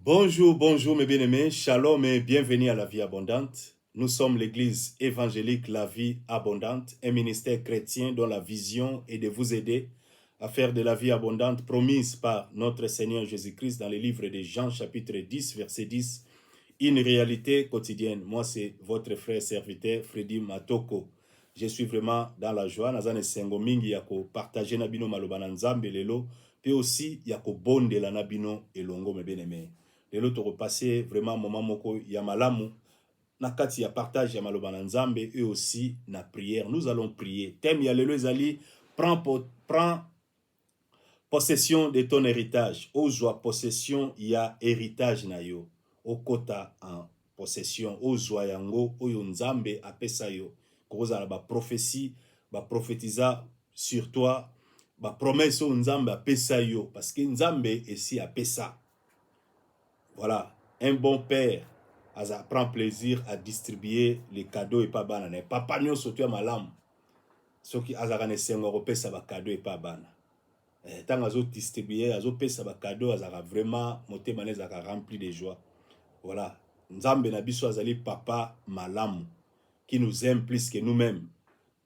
Bonjour, bonjour mes bien-aimés, shalom et bienvenue à la vie abondante. Nous sommes l'église évangélique La Vie Abondante, un ministère chrétien dont la vision est de vous aider à faire de la vie abondante promise par notre Seigneur Jésus-Christ dans le livre de Jean chapitre 10, verset 10, une réalité quotidienne. Moi, c'est votre frère serviteur Freddy Matoko. Je suis vraiment dans la joie. Nazane sengo mingi yako partager nabino maloba na nzambe lelo, puis aussi yako bonde la nabino elongo me bien-aimé. Lelo to repasser vraiment moment moko ya malamu na kati ya partage ya maloba na nzambe et aussi na prière. Nous allons prier. Thème ya lelo ezali prends possession de ton héritage. Ozwa possession ya héritage na yo. Okota en possession. Ozwa yango oyo nzambe apesa yo. Kozala ba prophétie, ba prophétisa sur toi, ba promesse o nzambe apesa yo parce que nzambe esi apesa. Voilà, un bon père prend plaisir à distribuer les cadeaux et pas banane. Papa nyo sotu ya malamu. Soki azaka ne sengo kopesa ba cadeau et pas banane. Tant azo distribuer, azo pesa ba cadeau, azaka vraiment motema ne azaka rempli de joie. Voilà, nzambe na biso azali papa malamu qui nous aime plus que nous-mêmes.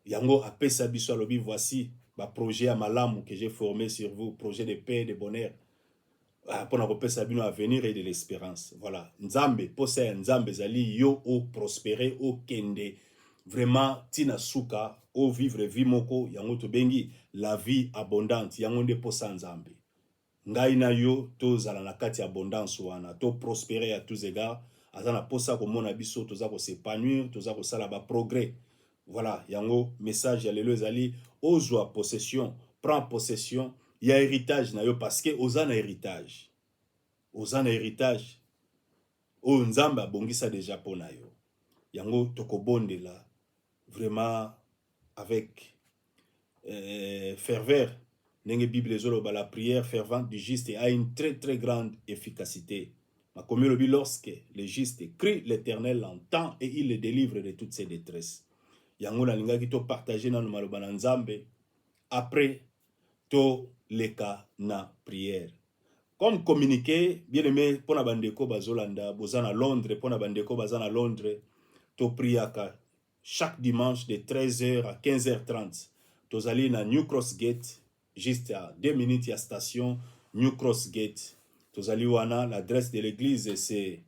Yango apesa biso alobi voici ba projet ya malamu que j'ai formé sur vous, projet de paix et de bonheur. Pour na bino avenir et de l'espérance. Voilà, nzambe posa ya nzambe zali yo o prospérer o kende vraiment tina suka o vivre vie moko yango to bengi la vie abondante yango nde posa nzambe. Ngai na yo to zala na kati abondance wana to prospérer à tous égards azana posa ko mona biso to za ko s'épanouir to za ko sala ba progrès. Voilà, yango message ya lelo ezali ozwa possession, prends possession. Il y a héritage na yo parce que ozana héritage. Ozana héritage. O nzamba bongisa déjà po na yo. Yango tokobonde la vraiment avec ferveur. Nenge Bible zoloba la prière fervente du juste a une très très grande efficacité. Ma comme le dit lorsque le juste crie, l'Éternel l'entend et il le délivre de toutes ses détresses. Yango na linga ki to partager na maloba na nzambe après to leka na prière. Comme communiqué, bien aimé, pour na bandeko bazolanda, bozana Londres, pour na bandeko bazana Londres, to priaka chaque dimanche de 13h à 15h30. Tozali na New Cross Gate, juste à 2 minutes à station New Cross Gate. Tozali wana, l'adresse de l'église c'est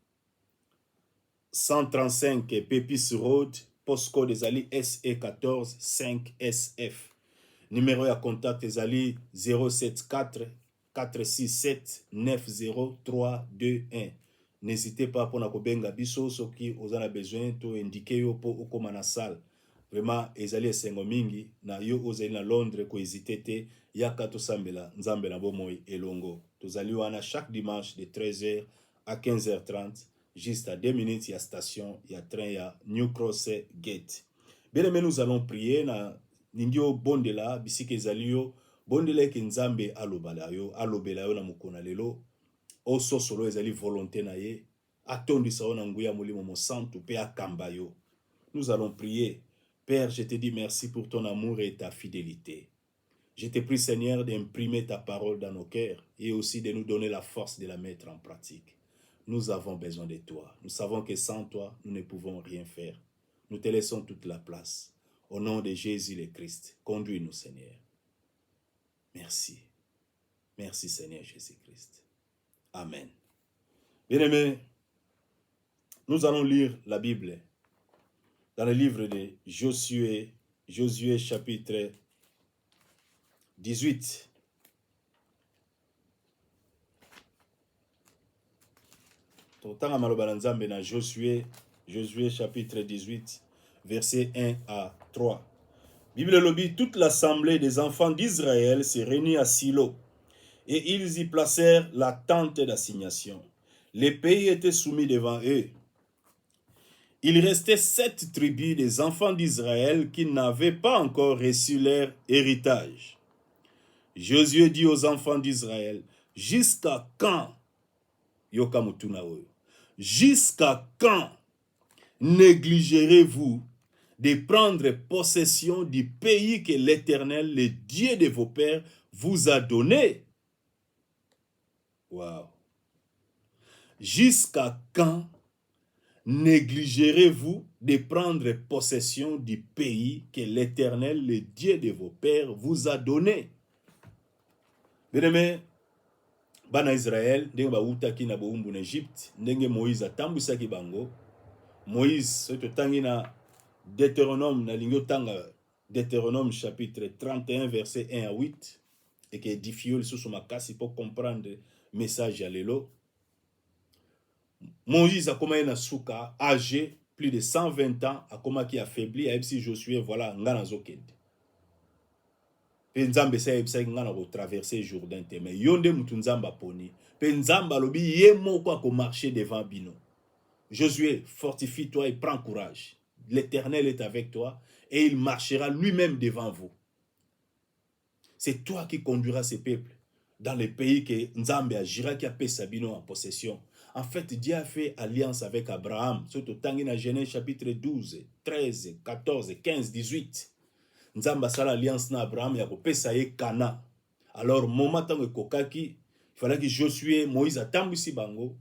135 Pepis Road, postcode ezali SE14 5SF. Numéro ya contact ezali 074 467 90321. N'hésitez pas pour na kobenga biso soki ozana besoin to indiquer yo po okoma na salle. Vraiment ezali esengo mingi na yo ozali na Londres ko hésiter te yaka to sambela nzambe na bomoi elongo. Tozali wana chaque dimanche de 13h à 15h30 juste à 2 minutes ya station ya train ya New Cross Gate. Bien aimé, nous allons prier na ningio bondela bisike ezali yo bondela ke nzambe alobala yo alobela yo na mokona lelo o sosolo ezali volonté na ye atondisa yo na nguya molimo mosantu pe akamba yo. Nous allons prier. Père, je te dis merci pour ton amour et ta fidélité. Je te prie Seigneur d'imprimer ta parole dans nos cœurs et aussi de nous donner la force de la mettre en pratique. Nous avons besoin de toi. Nous savons que sans toi, nous ne pouvons rien faire. Nous te laissons toute la place. Au nom de Jésus le Christ, conduis-nous, Seigneur. Merci. Merci, Seigneur Jésus-Christ. Amen. Bien-aimés, nous allons lire la Bible dans le livre de Josué, chapitre 18. Totanga maloba na Nzambe na Josué chapitre 18, verset 1 à 3. Bible lobi, toute l'assemblée des enfants d'Israël s'est réunie à Silo et ils y placèrent la tente d'assignation. Les pays étaient soumis devant eux. Il restait 7 tribus des enfants d'Israël qui n'avaient pas encore reçu leur héritage. Josué dit aux enfants d'Israël, jusqu'à quand, jusqu'à quand négligerez-vous de prendre possession du pays que l'Éternel, le Dieu de vos pères, vous a donné? Wow. Jusqu'à quand négligerez-vous de prendre possession du pays que l'Éternel, le Dieu de vos pères, vous a donné? Bien-aimé, bana Israël, ndenge bautaki na boumbu en Égypte, ndenge Moïse atambwisaki bango. Moïse, ce totangi na Deutéronome, na lingio tanga Deutéronome chapitre 31, verset 1 à 8, et qui édifie le sous makasi pour comprendre le message à l'élo. Moïse a commencé na souka, âgé plus de 120 ans, a commencé affaibli, a si Josué, voilà, ngana zokende. Pe nzambe sa ebisa ngana ko traverser Jourdain te, mais yonde mutu nzamba poni. Pe nzamba lobi ye moko ko marcher devant bino. Josué, fortifie-toi et prends courage. L'Éternel est avec toi et il marchera lui-même devant vous. C'est toi qui conduiras ces peuples dans les pays que Nzambe agira qui a payé Sabino en possession. En fait, Dieu a fait alliance avec Abraham. Surtout dans Genèse chapitre 12, 13, 14, 15, 18. Nzambe a fait alliance avec Abraham et a payé Cana. Alors, moment tant que kokaki, il fallait que Josué, Moïse a tambisi bango,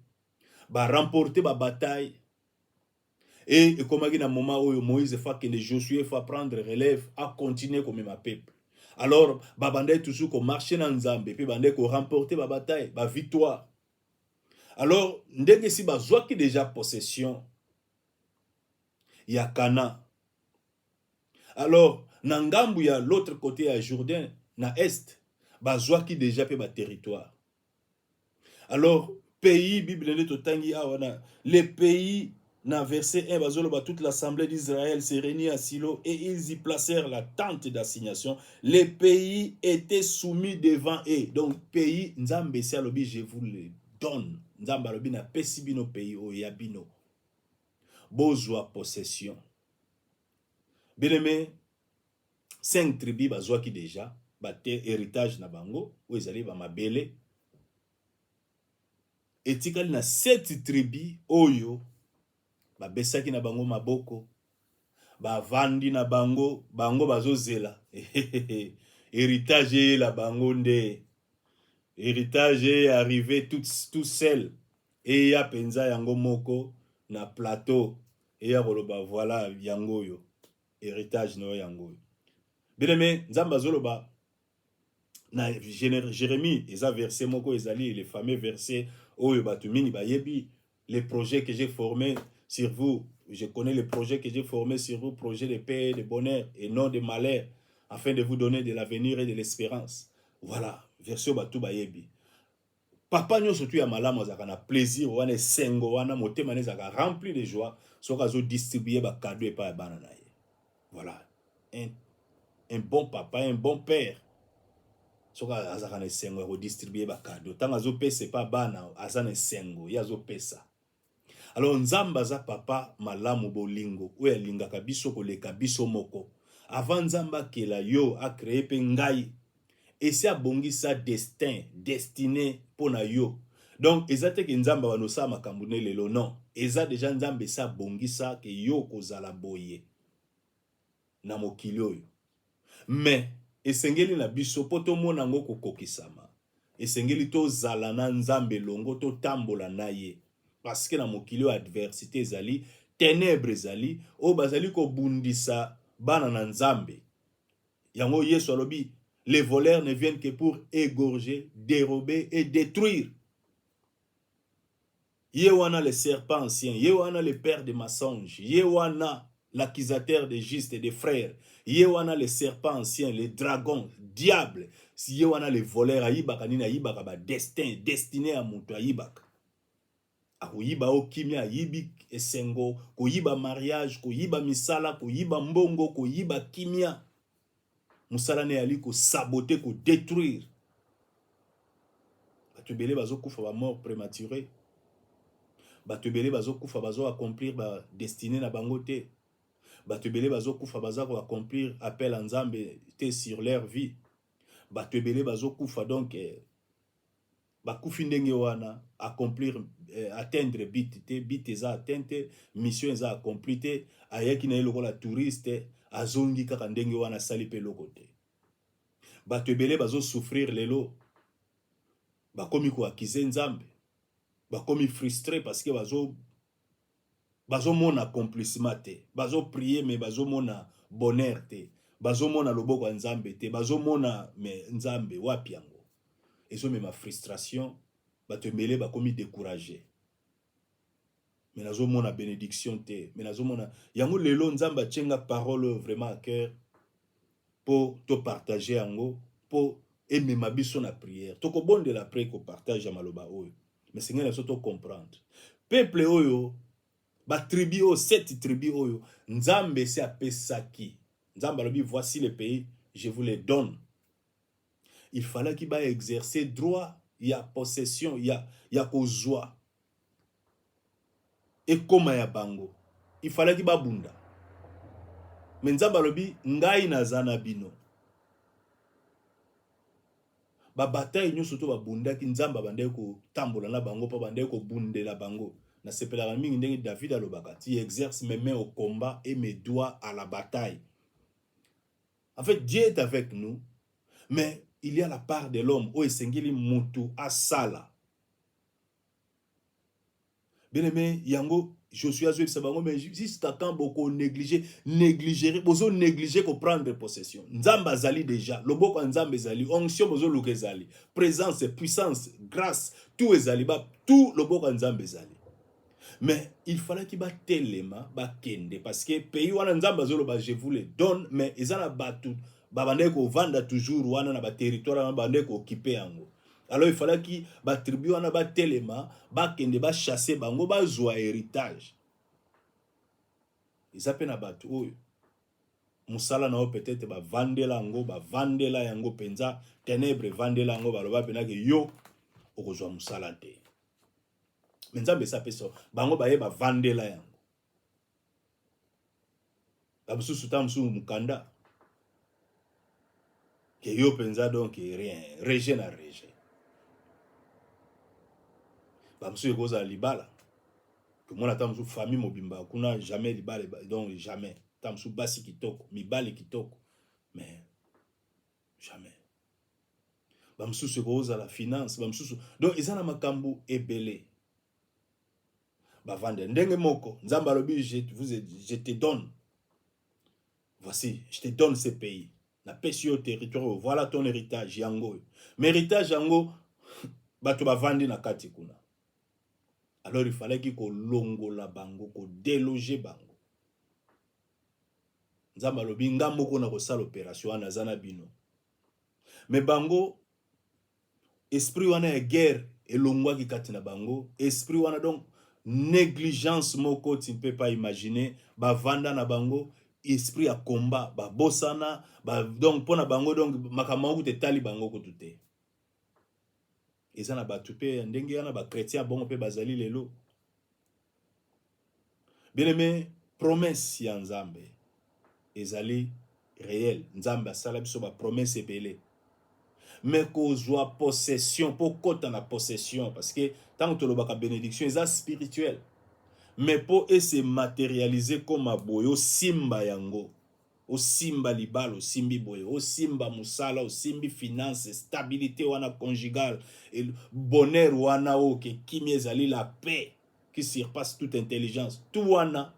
ba remporter ba bataille. Et comme il y a un moment où Moïse fait que Josué faut prendre relève à continuer comme ma peuple. Alors, babande toujours qu'on marche dans Nzambe, puis bande qu'on remporter ba bataille, ba victoire. Alors, ndenge si bazwa qui déjà possession, il y a Cana. Alors, nangambu ya l'autre côté à Jourdain, na est, bazwa qui déjà pe ba territoire. Alors, pays Bible ne totangi awana, les pays. Dans verset 1, toute l'assemblée d'Israël s'est réunie à Silo et ils y placèrent la tente d'assignation. Les pays étaient soumis devant eux. Donc, pays, Nzambe Sialobi, je vous le donne. Nzambe Alobi na pesibino pays o yabino. Bozwa possession. Bien aimé, 5 tribus bazwa qui déjà, bate héritage na bango, ou ils allaient ba mabele. Et tikali na 7 tribus oyo. Ba besaki na bango maboko, ba vandi na bango, bango bazozela. Héritage la bango nde. Héritage est arrivé tout seul. Et ya penza yango moko na plateau. Et ya koloba voilà yango yo. Héritage no yango yo. Bien-aimé, nzamba zoloba na Jérémie, eza verset moko ezali les fameux versets oyo batumini ba yebi les projets que j'ai formés sur vous, je connais les projets que j'ai formés sur vous, projets de paix, de bonheur et non de malheur, afin de vous donner de l'avenir et de l'espérance. Voilà, version batu bayebi. Papa nyo surtout ya malamu azaka na plaisir wana sengo wana motema ne zaka rempli de joie, soka zo distribuer ba cadeau et pas bana na ye. Voilà, un bon papa, un bon père. Soka azaka na sengo ko distribuer ba cadeau. Tanga zo pesa pas bana, azana sengo, ya zo pesa. Alors nzamba za papa malamu bolingo oya lingaka biso koleka biso moko. Avant nzamba kela yo a créé pe ngai et si abongisa destin, destiné pona yo. Donc ezate ke nzamba banosa makambo ne lelo non. Eza déjà nzambe sa bongisa ke yo kozala boye na mokili oyo. Mais esengeli na biso poto mona ngo kokokisama. Esengeli to zala na nzambe longo to tambola na ye. Parce que na mokili adversité ezali, ténèbres ezali, o bazali ko bundisa bana na nzambe. Yango Yesu alobi, les voleurs ne viennent que pour égorger, dérober et détruire. Yewana le serpent ancien, Yewana le père des mensonges, Yewana l'accusateur des justes et des frères, Yewana le serpent ancien, le dragon, diable, Yewana le voleur, ayibaka nina ayibaka ba destin, destiné à mutu ayibaka. Akoyiba okimia yibi esengo, koyiba mariage, koyiba misala, koyiba mbongo, koyiba kimia. Musala ne ali ko saboter, ko détruire. Batubele bazo kufa ba mort prématurée. Batubele bazo kufa bazo accomplir ba destinée na bango te. Batubele bazo kufa bazo accomplir appel en Nzambe te sur leur vie. Batubele bazo kufa donc bakufi ndenge wana accomplir atteindre bit eza atteinte, mission eza accompli te, ayaki na lokola touriste azongi kaka ndenge wana sali pe loko te. Bato ebele bazo souffrir lelo bakomi ko akize Nzambe. bakomi frustré parce que bazo mona accomplissement te, bazo prier mais bazo mona bonheur te, bazo mona loboko ya nzambe te, bazo mona mais nzambe wapi yango. Ezo me ma frustration, bato mele bakomi découragé. Mais nazo mona bénédiction te, mais nazo mona yango lelo nzambe tchenga parole vraiment à cœur pour te partager yango, pour aimer ma biso na prière. Toko bon de la prière ko partage ya maloba oyo. Mais c'est ngena soto comprendre. Peuple oyo ba tribu oyo, 7 tribus oyo, nzambe se apesaki. Nzambe alobi voici le pays, je vous les donne. Il fallait qu'il va exercer droit, il y a possession, il y a kozwa. Et comme ya bango, il fallait qu'il va bunda. Mais nzambe alobi ngai nazana bino. Ba bataille nyo soto ba bunda ki nzamba bande ko tambola na bango pa bande ko bundela bango. Na sepela mingi ndenge David alobaka, tu exerces mes mains au combat et mes doigts à la bataille. En fait, Dieu est avec nous, mais il y a la part de l'homme où esengeli mutu asala. Bien aimé, yango Josué Zouib Sabango, mais jusqu'à quand beaucoup négliger, bozo négliger qu'on prendre possession. Nzamba zali déjà, loboko nzamba zali, onction bozo luke zali, présence, puissance, grâce, tout ezali, tout loboko nzamba zali. Mais il fallait qu'il bat telema, ba kende, parce que pays wana nzamba zolo ba je vous les donne, mais ezana batu, babande ko vanda toujours wana na ba territoire na bande ko occuper yango. Alors il fallait qu'il ba tribu wana ba telema, ba kende ba chasser bango ba zwa héritage. Ils appellent na batu oyo. Musala na peut-être ba vandela yango, ba vandela yango penza, ténèbres vandela yango ba loba penake yo okozwa musala te. Mais nzambe sa peso, bango ba ye ba vandela yango. Ba mususu ta musu mukanda. Que yo penza donc rien, rejet na rejet. Bamsu koza libala que moi attends sous famille mobimba kuna jamais libala donc jamais tam sous basi kitoko mibali kitoko mais jamais bamsu se koza la finance bamsu donc ezana makambu ebele ba vendre ndenge moko nzamba lobi je te donne voici je te donne ce pays na pesi au territoire voilà ton héritage yango mais héritage yango bato ba vendre na kati kuna. Alors il fallait qu'il longo la bango, qu'on déloge bango. Nzamba lobi ngambo ko na ko sala opération na zana bino. Mais bango esprit wana ya guerre et longwa ki kati na bango, esprit wana donc négligence moko tu ne peux pas imaginer, ba vanda na bango, esprit ya combat, ba bosana, ba donc pona bango donc makamau te tali bango ko tuté. Ezana batu pe ndenge yana ba chrétien bongo pe bazali lelo. Bien aimé, promesse ya nzambe ezali réel. Nzambe asala biso ba promesse ebele. Mais kozwa possession, pour kota na possession parce que tant que lobaka bénédiction eza spirituel. Mais pour se matérialiser comme aboyo simba yango. O simba libalo, o simbi boye, o simba musala, o simbi finance, stabilité wana conjugale, et bonheur wana o ke kimi ezali la paix qui surpasse toute intelligence. Tout wana,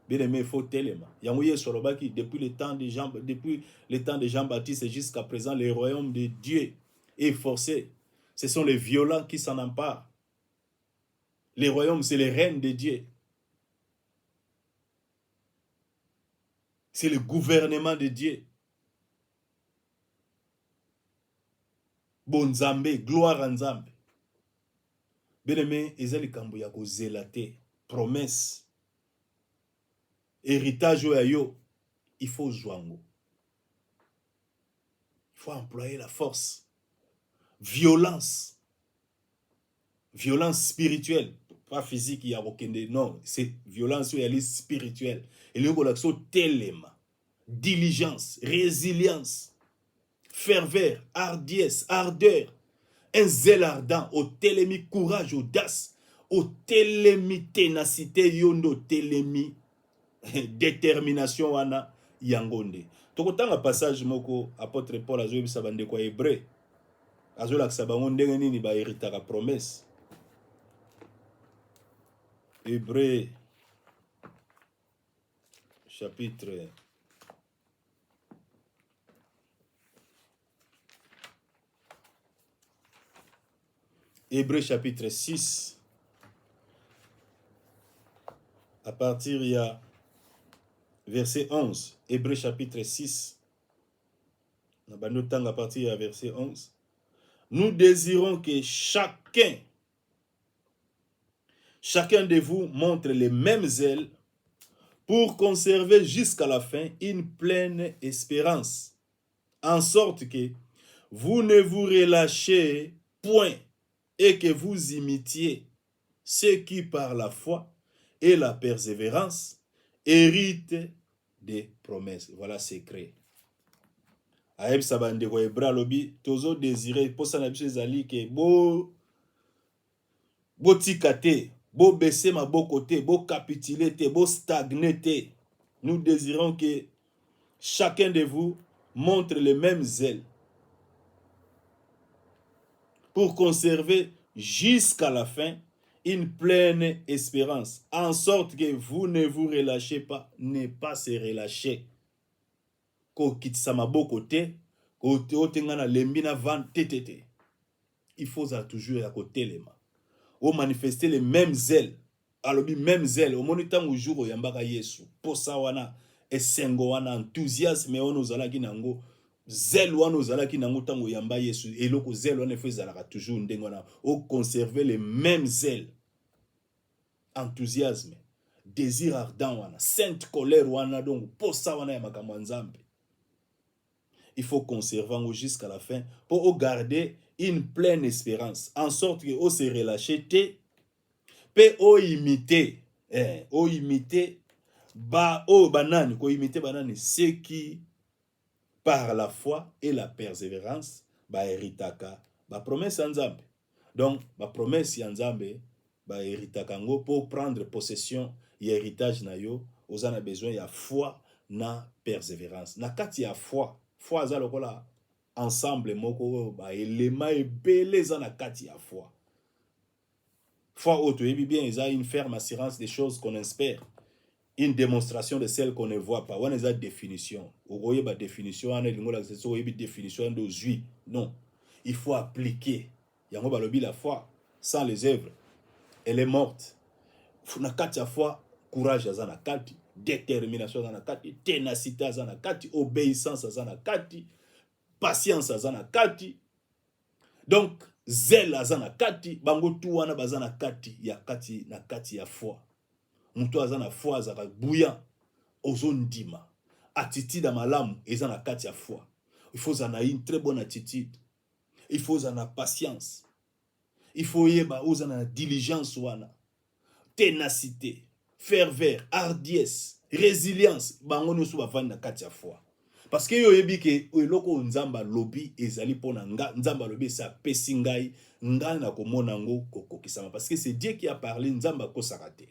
bien aimé, il faut tellement. Yango yeso lobaki depuis le temps de Jean-Baptiste jusqu'à présent, le royaume de Dieu est forcé. Ce sont les violents qui s'en emparent. Les royaumes, c'est les reines de Dieu. C'est le gouvernement de Dieu. Bon Nzambe, gloire à Nzambe. Bien-aimé, ezali kambo ya kozelate, promesse, héritage yo, il faut zwango. Il faut employer la force. Violence. Violence spirituelle. Pas physique, il y a aucun de... Non, c'est violence spirituelle. Et le relaxo telema. Diligence, résilience, ferveur, hardiesse, ardeur, un zèle ardent, au télémi, courage, audace, au télémi, ténacité, yondo, télémi, détermination, wana, yangonde. Tokotanga passage moko, apôtre Paul azoye bisabande kwa hébreu, azoye laksabango ndenge nini ba héritaka promesse. Hébreux chapitre 6, à partir il y a verset 11. Hébreux chapitre 6, à partir du verset 11. Nous désirons que chacun de vous montre les mêmes ailes pour conserver jusqu'à la fin une pleine espérance, en sorte que vous ne vous relâchez point et que vous imitiez ceux qui par la foi et la persévérance héritent des promesses. Voilà secret. Aeb sabande ko hebra lobi tozo désirer posa na biso ezali ke bo tika te, bo baisser maboko te, bo capituler te, bo stagner te. Nous désirons que chacun de vous montre les mêmes ailes pour conserver jusqu'à la fin une pleine espérance, en sorte que vous ne vous relâchez pas, ne pas se relâcher. Il faut toujours à côté les mains. Ou manifester les mêmes ailes. Alobi mêmes ailes. Au monitant au jour où yambaka Yesu. Pour ça wana esengo wana enthousiasme ono zalaki nango. Zèle wana zalaki nango tango yamba Yesu. Et loko zèle wana fait zalaka toujours ndengona. Ou conserver les mêmes ailes. Enthousiasme, désir ardent wana, sainte colère wana donc pour ça wana ya makambo nzambe. Il faut conserver jusqu'à la fin pour garder une pleine espérance, en sorte que on se relâche te, pe o imiter, ba o banane, ko imiter banane, ceux qui par la foi et la persévérance ba héritaka, ba promesse nzambe. Donc ba promesse nzambe ba héritaka ngo pour prendre possession ya héritage na yo, ozana besoin ya foi na persévérance. Na kati ya foi za lokola ensemble moko ba elema ebele za na kati ya foi. Foi auto ebi bien eza une ferme assurance des choses qu'on espère, une démonstration de celles qu'on ne voit pas. On a définition. Ogoye ba définition ane lingola so ebi définition de jui. Non, il faut appliquer. Yango ba lobi la foi sans les œuvres, elle est morte. Na kati ya foi, courage azana kati, détermination azana kati, ténacité azana kati, obéissance azana kati, patience azana kati. Donc zèle azana kati, bango tu wana bazana kati ya kati na kati ya foi. Mutu azana foi azaka bouillant, ozondima. Attitude à malamu ezana kati ya foi. Il faut en une très bonne attitude. Il faut en patience. Il faut yeba ozana diligence wana. Ténacité, ferveur, hardiesse, résilience, bango nyonso bavandi na kati ya foi. Parce que yo yebi ke eloko nzamba lobi ezali pona nga, nzamba lobi sa pesi ngai, ngai na komona ngo kokokisama. Parce que c'est Dieu qui a parlé, nzamba kosaka te.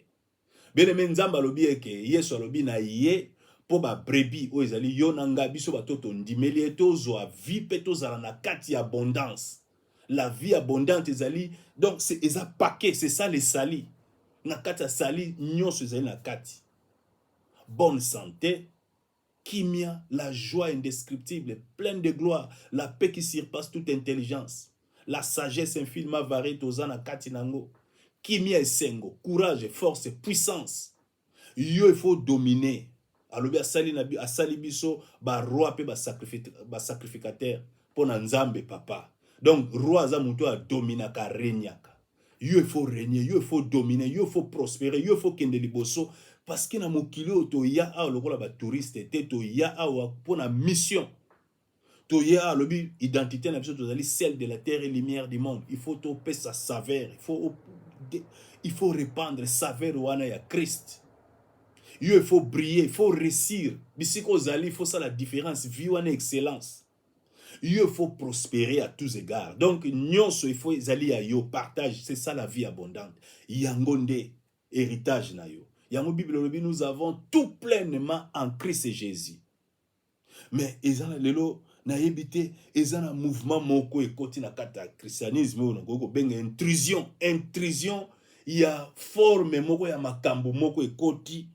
Bien-aimé, nzamba lobi eke Yesu lobi na ye po ba brebis o ezali yo na nga biso batoto ndimeli etozo a vie pe tozala na kati ya abondance. La vie abondante ezali, donc c'est eza paquet, c'est ça les salis. Na kati ya sali nyonso ezali na kati. Bonne santé, kimia, la joie indescriptible, pleine de gloire, la paix qui surpasse toute intelligence, la sagesse infiniment variée toza na kati nango. Kimia esengo, courage, force, puissance. Yo il faut dominer. Alobi asali na asali biso ba roi pe ba sacrificateur pona nzambe papa. Donc roi za muto a dominaka renyaka. Il faut régner, il faut dominer, il faut prospérer, il faut kende liboso parce que na mokili to ya a lokola ba touriste te to ya a pour na mission. To ya lobi identité na biso to zali celle de la terre et lumière du monde. Il faut to pe sa saveur, il faut répandre saveur wana ya Christ. Il faut briller, il faut réussir. Bisiko zali, il faut ça la différence, vie wana excellence. Il faut prospérer à tous égards. Donc, nyonso il faut zali à yo partage, c'est ça la vie abondante. Yangonde héritage na yo. Yango Bible nous avons tout pleinement en Christ Jésus. Mais ezana lelo na yebite ezana mouvement moko ekoti na kata christianisme on go benga intrusion Il y a forme moko ya makambo moko ekoti.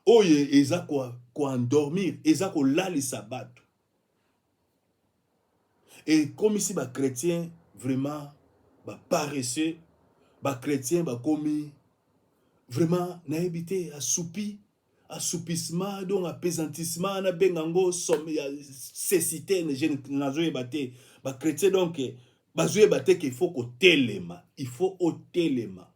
Oye eza ko endormir, eza ko lalisa bato. Et comme ici ba chrétien vraiment ba paresseux, ba chrétien ba komi vraiment na ebité assoupissement donc apesantissement na bengango somme ya cécité na zo ebate ba chrétien donc ba zo ebate qu'il faut ko telema, il faut au telema.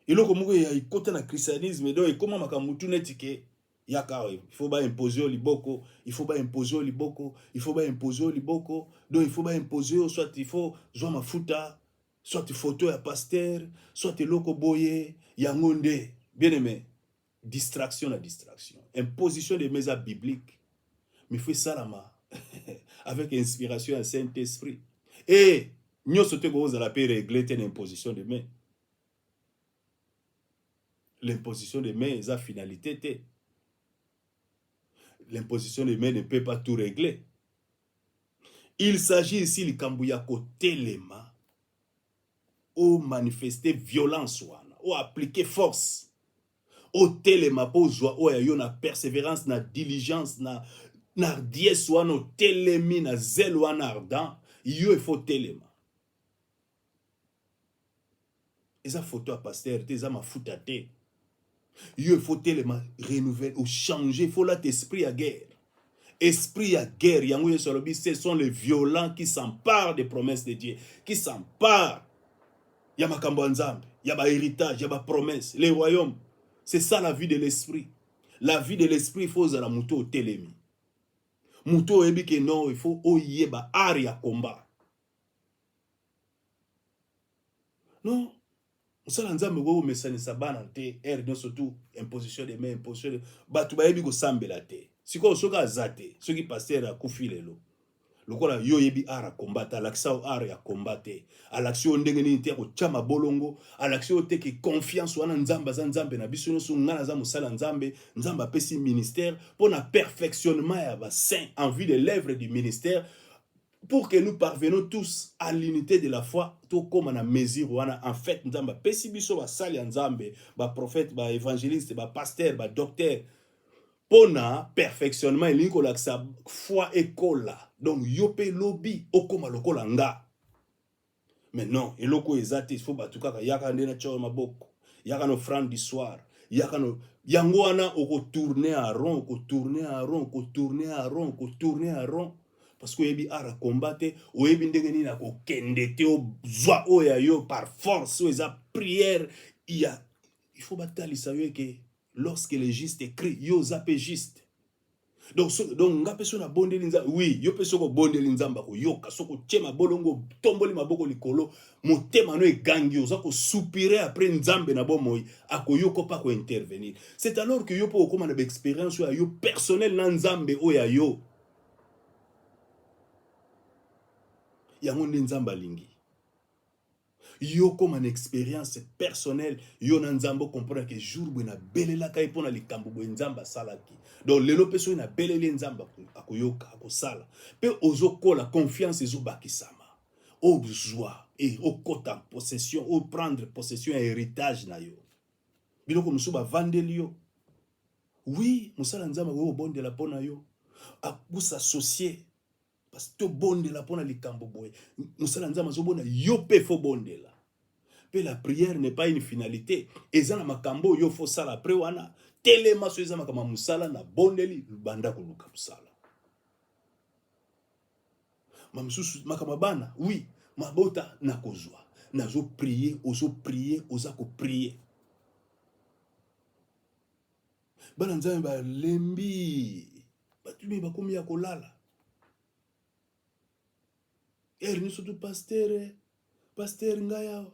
Eloko moko ya ikota na christianisme donc ekoma makamutu netike yaka il faut ba imposer au liboko, il faut ba imposer au liboko, il faut ba imposer au liboko, donc il faut ba imposer soit il faut zo mafuta, soit photo ya pasteur, soit eloko boye yango nde. Bien aimé, distraction na distraction, imposition des mesa bibliques, mais faut salama avec inspiration du Saint-Esprit. Et nous sommes tous à la paix régler une imposition de main. L'imposition de main est sa finalité. L'imposition de main ne peut pas tout régler. Il s'agit ici du Kambouyako Telema, au manifester violence, au appliquer force, au Telema, pour joie, au y a persévérance, na diligence, na hardiesse, au Telemi, na zèle, na ardent, il faut Telema. Et ça photo à pasteur, ça m'a foutate. Il faut tellement renouveler ou changer. Il faut l'être esprit à guerre. Esprit à guerre. Ce sont les violents qui s'emparent des promesses de Dieu. Qui s'emparent. Il y a ma kambanzambe. Il y a ma héritage. Il y a ma promesse. Les royaumes. C'est ça la vie de l'esprit. La vie de l'esprit, il faut la mouto au télémi. Mouto ebi que non, il faut oyer ba ari à combat. Non. Musala nzambe go mesani sabana te non surtout imposition de main imposition de batu ba yebi go sambela te siko soka azate soki pasteur akufi lelo lokola yo yebi ara combattre l'action ara ya combattre à l'action ndenge ni te ko chama bolongo à l'action te ki confiance wana nzamba za nzambe na biso so ngana za musala nzambe nzamba pesi ministère pour na perfectionnement ya ba saint en vue de l'œuvre du ministère. Pour que nous parvenons tous à l'unité de la foi, tout comme on a mesure, en fait, nous avons pesi biso ba sali nzambe, ba prophète, ba évangéliste, ba pasteur, ba docteur. Pour na perfectionnement, il y a sa foi école. Donc yope lobby, okoma lokola nga. Mais non, et loko ezate, il faut batuka yaka ndena chawa maboko, yaka no offrande du soir, yaka no yango wana oko tourner à rond, oko tourner à rond, oko tourner à rond, oko tourner à rond. Parce que yebi ara combattre o yebi ndenge nini na ko kende te o zwa o ya yo par force o eza prière il faut batali savoir que lorsque le juste crie yo zape juste donc ngape so na bondeli nzamba oui yo pe soko bondeli nzamba ko yoka soko tchema bolongo tomboli maboko likolo motema no egangi oza ko soupirer après nzambe na bomoi akoyoko pa ko intervenir. C'est alors que yo po okoma na expérience yo personnel na nzambe o ya yo. Yango nzamba lingi. Yo comme une expérience personnelle, yo na nzambo comprendre que jour où na belela kai pona likambo bo nzamba salaki. Donc lelo peso na belele nzamba akoyoka akosala. Pe ozoko la confiance ezo bakisama. O joie et au kota possession, au prendre possession et héritage na yo. Biloko musuba vandeli yo. Oui, musala nzamba go bonde la pona yo. Akusa associé parce que bonde la pona likambo boy musala nzama zo bona yo pe fo bonde la pe la prière n'est pas une finalité ezana makambo yo fo sala après wana telema so ezama kama musala na bondeli banda kuluka musala mamsusu makama bana oui mabota na kozwa nazo prier oza ko prier bana nzambe ba lembi batumi bakomi ya kolala. Nous sommes pasteur ngaya,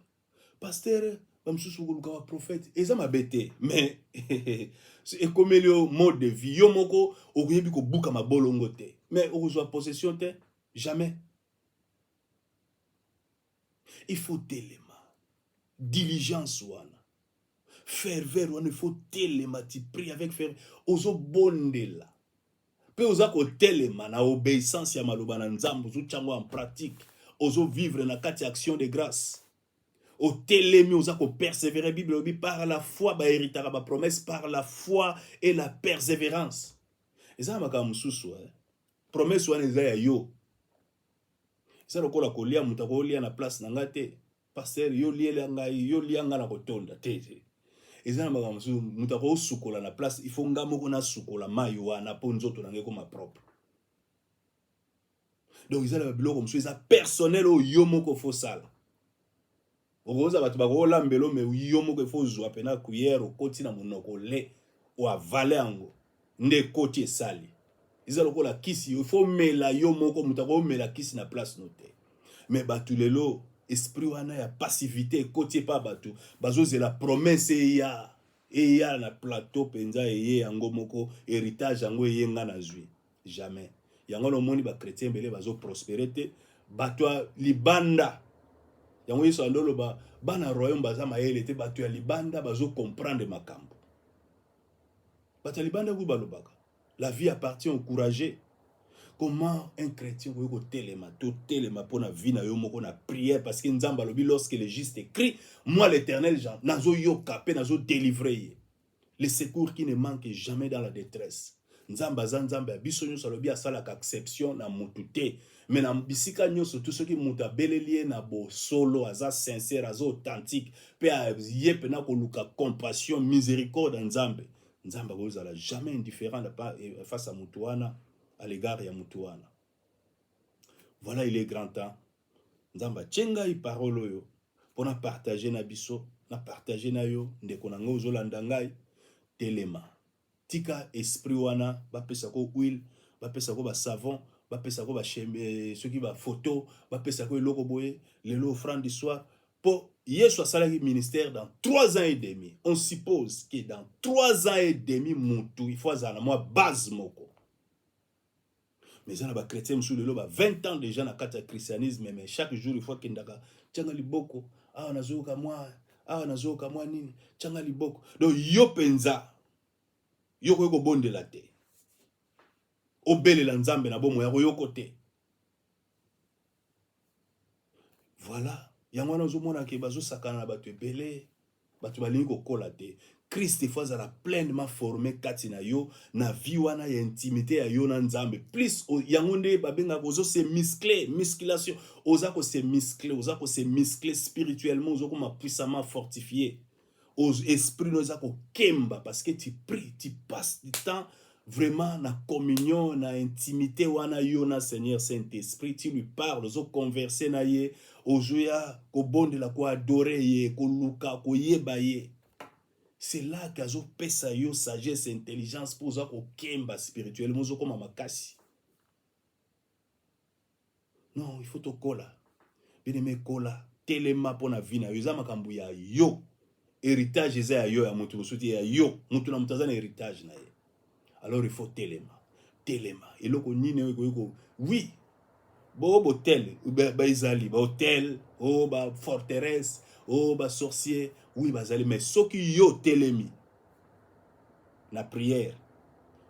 pasteur, bamsusu kuluka prophète. Et ça m'a bêté, mais c'est comme le mode de vie. Yo moko oyebi ko buka mabolongo te, mais okozwa possession te jamais. Il faut téléma, diligence wana, ferveur wana, il faut téléma, tu pries avec ferveur, ozo bondela. Pe oza ko telema na obéissance ya maloba na nzambo zo chango en pratique ozo vivre na kati action de grâce au télémi oza ko persévérer Bible par la foi ba héritaka ba promesse par la foi et la persévérance. Eza makambo mususu promesse wana eza ya yo. Eza lokola kolia mutu akolia na place na nga te. Pasteur yo liela ngai yo lianga na kotonda te. Eza na makambo mususu mutu akosukola na place il faut nga moko na sukola mai wana po nzoto na ngai koma propre. Donc eza na biloko mususu eza personnel o yo moko fo sala. Okoza batu bakola mbelo me yo moko fo zwa pena cuillère okoti na monoko le o avale yango nde koti esali. Eza lokola kisi il faut mela yo moko mutu akomela kisi na place note. Mais batu lelo esprit wana ya passivité koti pa batu bazozela promesse eya na plateau penza eye yango moko héritage yango eyenga na zwi jamais. Yango no moni ba chrétien belé bazo prospérer te batu libanda yango yeso andolo bana royaume baza mayele te batu ya libanda bazo comprendre makambo. Batu ya libanda ku balobaka la vie appartient au courageux. Comment un chrétien peut telema pour la vie na yo moko na prière parce que nzamba lobi lorsque le juste écrit moi l'Éternel nazo yoka pe nazo délivrer le secours qui ne manque jamais dans la détresse. Nzamba nzamba biso nyo salobi asala ka exception na mutute mais na bisika nyo surtout ceux qui muta belelie na bo solo aza sincère aza authentique pe yepe na ko luka compassion miséricorde nzambe nzamba ko zala jamais indifférent face à mutuana à l'égard ya mutuana. Voilà, il est grand temps. Nzamba tchenga i parole yo pour na partager na biso, na partager na yo ndeko na ngo zolanda ngai telema. Tika esprit wana ba pesa ko huile, ba pesa ko ba savon, ba pesa ko ba chez ceux qui ba photo, ba pesa ko eloko boye, lelo offrande du soir pour Yesu asalaki ministère dans 3 ans et demi. On suppose que dans 3 ans et demi mutu il faut azana moi base moko. Mais il y a des chrétiens qui ont 20 ans déjà dans le christianisme, mais chaque jour, il faut qu'ils disent liboko, ah, nazoka moi, nini, tchanga liboko. Donc, yo penza, yo ko bonde la te. Obele la nzambe na bomo ya yo kote. Voilà. Yango na zo mona ke bazo sakana na batu ebele, batu balingi ko kola te. Christ fois à la pleinement formé katina yo na vie wana ya intimité ya yo na nzambe plus yango nde babenga ozo se muscler musculation oza ko se muscler spirituellement ozo ko puissamment fortifié aux esprit oza ko kemba parce que tu pries tu passes du temps vraiment na communion na intimité wana yo na Seigneur Saint-Esprit tu lui parles ozo converser na ye ozo ya ko bondela ko adorer ye ko luka ko yeba ye. C'est là qu'azo pesa yo sagesse intelligence pour ça ko kemba spirituellement zo comme makasi. Non, il faut to kola. Bien-aimé kola, telema pona vie na yo za makambu ya yo. Héritage eza ya yo ya mutu musuti ya yo. Mutu na mutazana héritage na ye. Alors il faut telema. Telema. Eloko nini yo oui. Bo hôtel, ba izali, ba hôtel, oh ba forteresse, oh ba sorcier. Oui, bazali, mais ce qui yo telemi, la prière,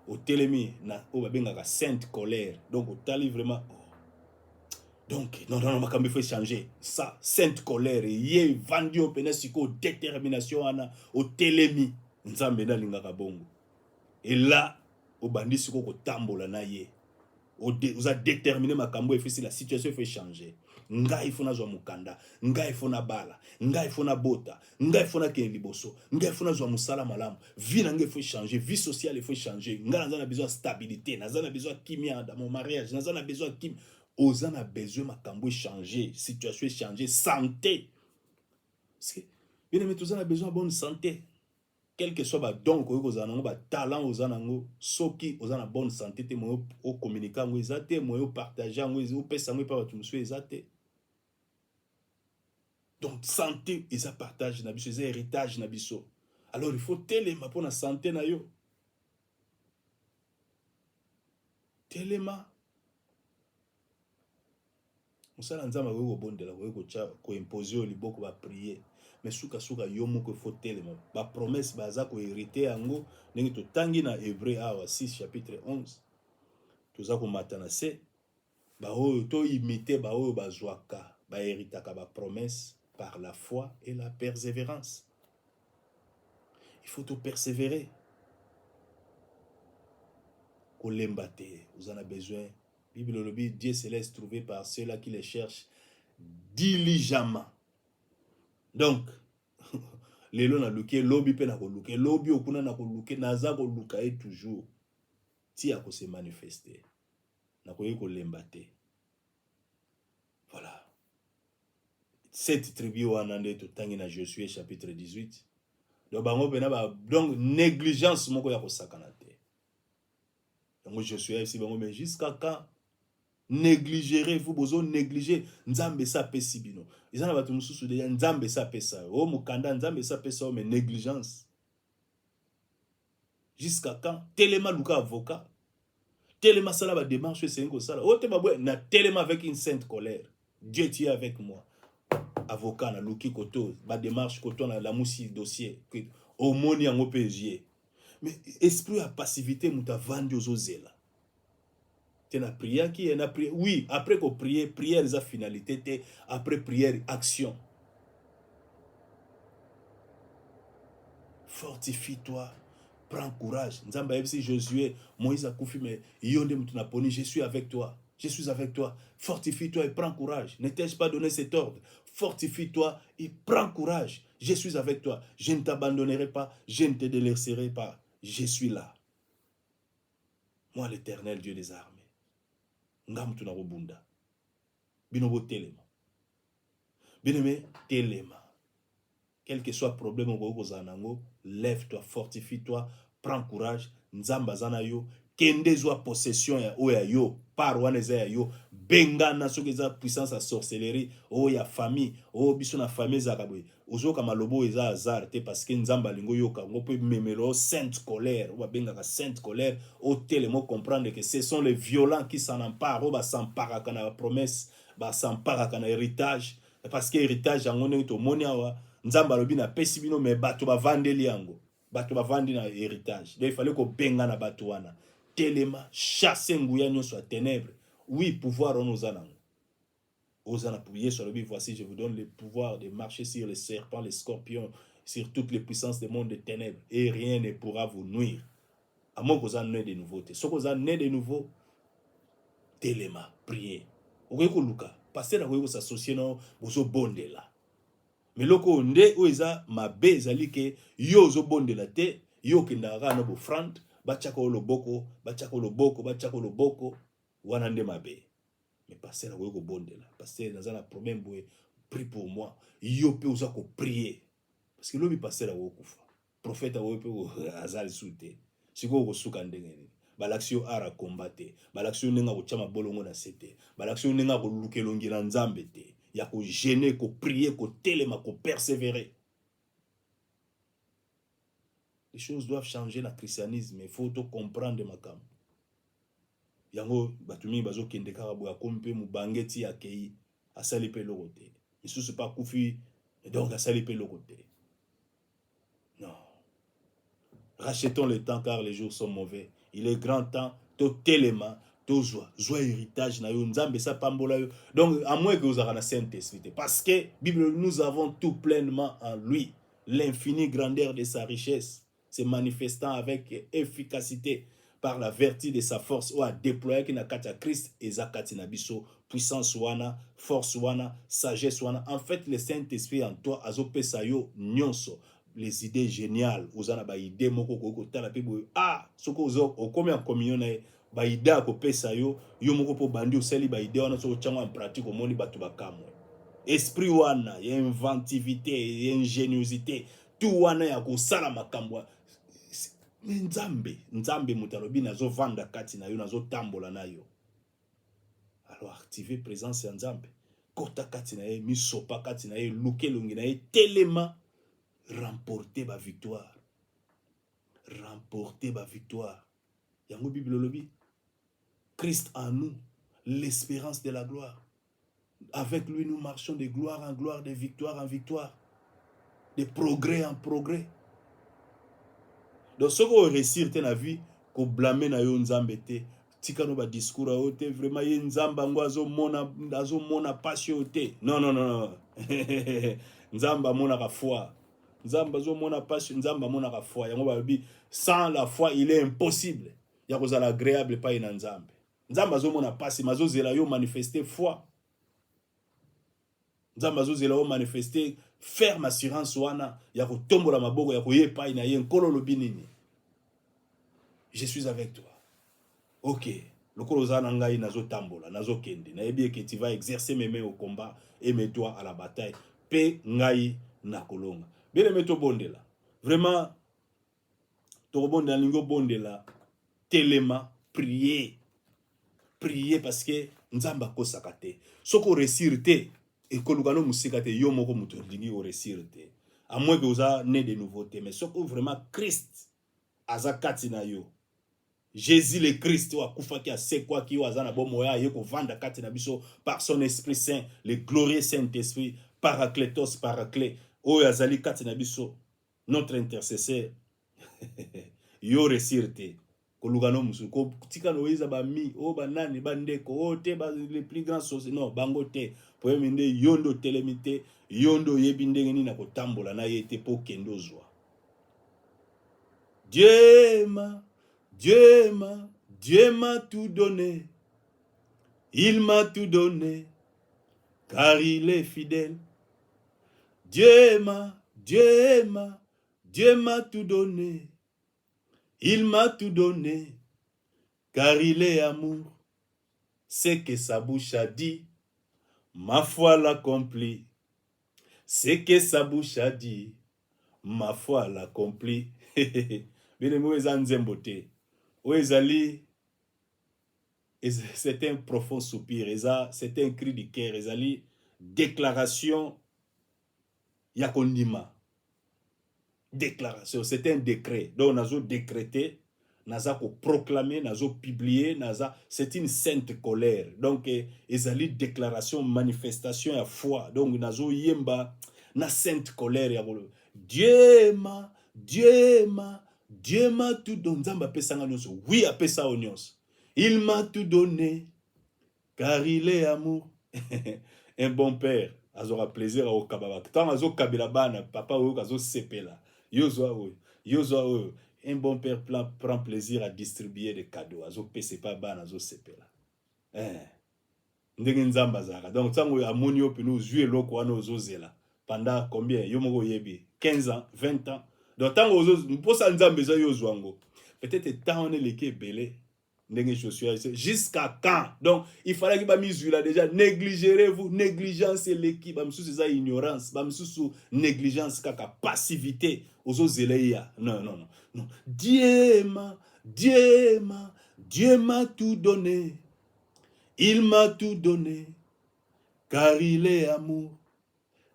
au telemi, na o babengaka sainte colère. Donc, au tali vraiment. Donc, non, il faut changer. Ça, sainte colère, yé vendu au pénasiko, détermination, au telemi, nzambe na lingaka bongo. Et là, au bandisiko ko tambola na ye. Vous a déterminé makambo et fait la situation fait changer. Nga ifuna zwa mukanda, nga ifuna bala, nga ifuna bota, nga ifuna kenliboso, nga ifuna zwa musala malamu. Vie na nga faut changer, vie sociale il faut changer. Nga na besoin de stabilité, na besoin de kimia dans mon mariage, na besoin de kim. Oza na besoin makambo changer, situation changer, santé. Parce que bien aimé tous a besoin de bonne santé. Quel que soit ba don ko ko zanango ba talent ozanango soki ozana bonne santé te mo o communiquer ngo ezate mo o partager ngo o pesa ngo pa ba tumusu ezate. Donc santé eza partage na biso eza héritage na biso. Alors il faut telema pour na santé na yo. Telema musala nzamba ko bondela ko imposer au liboko ba prier. Mais souka yo moko faut telema ba promesse baza ko hériter yango ndenge to tangi na Hébreu awa 6 chapitre 11 toza ko matana se ba oyo to imiter ba oyo bazwaka ba héritaka ba promesse par la foi et la persévérance. Il faut tout persévérer. Vous en avez besoin. Bible le dit, Dieu se laisse trouver par ceux-là qui les cherchent diligemment. Donc, lelo na luke lobi pe na ko luke lobi okuna na ko luke naza ko luka et toujours ti a ko se manifester na ko yeko lembate. Voilà. Cette tribu wana nde to tangi na Josué chapitre 18. Donc bango pena ba donc négligence moko ya ko sakana te. Donc Josué si bango mais jusqu'à quand négligerez-vous bozo négliger nzambe sa pesi bino. Ils en batu mususu de nzambe sa pesa. O mukanda nzambe sa pesa mais négligence. Jusqu'à quand? Tellement luka avocat. Tellement ça la démarche c'est ngo ça. O te babwe na tellement avec une sainte colère. Dieu tu es avec moi. Avocat na luki koto ba démarche koto na la musi dossier au moni en OPG. Mais esprit à passivité muta vandi ozozela. Na prière qui est na prière. Oui, après qu'on prie, prière les finalité, après prière, action. Fortifie-toi, prends courage. Nzamba ebisi Josué, Moïse a koufi mais yonde mutunaponi, je suis avec toi. Je suis avec toi. Fortifie-toi et prends courage. Ne t'ai-je pas donné cet ordre? Fortifie-toi et prends courage. Je suis avec toi. Je ne t'abandonnerai pas. Je ne te délaisserai pas. Je suis là. Moi, l'Éternel, Dieu des armées. Ngam tuna robunda. Binobo telema. Bineme telema. Quel que soit le problème au zanango, lève-toi, fortifie-toi, prends courage. Nzamba zanayo, kende zwa possession ya o ya yo, parwane za ya yo, benga na soki za puissance à sorcellerie, o ya famille, o biso na famille za kabwe. Ozo kama lobo eza hasard te parce que nzamba lingo yoka, ngo pe memelo sainte colère, o benga ka sainte colère, o telemo comprendre que ce sont les violents qui s'en emparent, o ba s'empara kana la promesse, ba s'empara kana héritage, parce que héritage yango to moniawa, nzamba lobi na pesi bino me bato ba vandeli yango. Bato ba vandi na héritage. Donc il fallait ko benga na bato wana. Telema chasser nguya nyonso à ténèbres. Oui, pouvoir on nous en. Osana pour Yesu lobi voici je vous donne le pouvoir de marcher sur les serpents, les scorpions, sur toutes les puissances des mondes des ténèbres et rien ne pourra vous nuire. À moins que vous en ayez de nouveautés. Ce que vous en ayez de nouveau, telema, priez. Okoyeko luka, pasteur akoyeko s'associer non, bozo bonde là. Mais loko nde oeza mabe ezali ke yo zo bonde la te yo kendaka na bo front bachako loboko wana nde mabe. Mais pasteur akoyeko ko bonde la pasteur naza na problème boye prie pour moi yo pe oza ko prier parce que lobi pasteur akoyeko kufa prophète akoyeko pe azali soute siko ko suka ndenge ni balaksio ara combattre balaksio nenga ko chama bolongo na sete balaksio nenga ko lukelongi na nzambe te. Il y a qu'au gêner, qu'au prier, qu'au téléma, qu'au persévérer. Les choses doivent changer dans le christianisme. Il faut tout comprendre, makam. Yango, batumi, bazo kende karabu, ya kompe, mubangeti, ya kei, asali pe lorote. Isu se pas koufi, et donc asali pe lorote. Non. Rachetons le temps car les jours sont mauvais. Il est grand temps, tout téléma, joie héritage na yo nzambe sa pambola yo. Donc à moins que vous ayez la Saint-Esprit parce que Bible nous avons tout pleinement en lui, l'infinie grandeur de sa richesse se manifestant avec efficacité par la vertu de sa force ou à déployer qui na katia Christ et zakati na biso puissance wana, force wana, sagesse wana. En fait le Saint-Esprit en toi azopesa yo nyonso les idées géniales ozana ba idée moko ko tala pe boy ah soko ozo o komi en communion na ba idée ko pesa yo yo moko po bandi osali ba idée wana so chango en pratique au moni batu bakamwe esprit wana ya inventivité ya ingéniosité tout wana ya ko sala makambo nzambe mutalobi nazo vanda kati na yo nazo tambola na yo. Alors activer présence ya nzambe kota kati na ye misopa kati na ye lukelongi na ye telema remporter ma victoire. Remporter ma victoire. Yango Bible lobi. Christ en nous, l'espérance de la gloire. Avec lui, nous marchons de gloire en gloire, de victoire en victoire, de progrès en progrès. Donc, ce qu'on réussir dans la vie, qu'on blâme na yo nzambe te, tikano ba discours ote vraiment ye nzamba ngo azomona passion ote. Non non non non. Nzamba mona ka foi. Nzamba azomona passion, nzamba mona ka foi. Yango ba bi sans la foi il est impossible ya kozala agréable pa ina nzambe. Nzamba azomona passion mazozela yo manifester foi. Nzamba azozela yo manifester ferme assurance wana ya kotombola maboko ya koyepa ina ye nkolo lobinini. Je suis avec toi. Ok, le Kolozana ngai nazo tambola, nazo kende. Na ebi que tu vas exercer mes mains au combat et mes doigts à la bataille. Pe ngai na kolonga. Bien aimé to bondela. Vraiment, to bondela lingo bondela. Telema, prier. Prier parce que nzamba ko sakate. Soko réussir te et kolugano musika te yo moko muto lingi o réussir te. À moins que vous avez né de nouveautés, mais soko vraiment Christ azakati na yo. Jésus le Christ wa kufaki asekwa ki wazana bomoya yeko vanda kati na biso par son Esprit Saint, le glorieux Saint-Esprit, Paraclétos, Paraclé, o yazali kati na biso, notre intercesseur. Yo resirte kolugano musu ko tika no iza ba mi o banani bandeko o te ba les plus grands sociétés non bango te po minde yondo telemite yondo yebindenge ni na kotambola na yete po kendo zwa. Dieu m'a tout donné. Il m'a tout donné, car il est fidèle. Dieu m'a tout donné. Il m'a tout donné, car il est amour. C'est que sa bouche a dit, ma foi l'accomplit. C'est que sa bouche a dit, ma foi l'accomplit. Bien aimé, c'est un profond soupir, c'est un cri du cœur, déclaration yakondima. Déclaration, c'est un décret. Donc, nous avons décrété, nous avons proclamé, nous avons publié, c'est une sainte colère. Donc, ezali déclaration, manifestation à foi. Donc, nous avons yemba, na sainte colère. Dieu m'a tout donné. Oui, apesa onions. Il m'a tout donné, car il est amour. Un bon père, azora plaisir au kababa. Tant azo kabila bana, papa ou azo sepela. Yozo, un bon père prend plaisir à distribuer des cadeaux. Azo pese pas bana, azo sepela. Ndenge nzamba zaka. Donc tango amoni opi nous jouer loko wana ozo zela. Pendant combien? Yomoko yebi 15 ans, 20 ans. Donc tango ozo mposa nzambe za yo zwango. Peut-être tant on est leke belé. Jusqu'à quand? Donc, il fallait que vous là déjà négligerez-vous, négligence et l'équipe, c'est ça ignorance, négligence, kaka passivité, aux autres non. Dieu m'a tout donné, il m'a tout donné, car il est amour.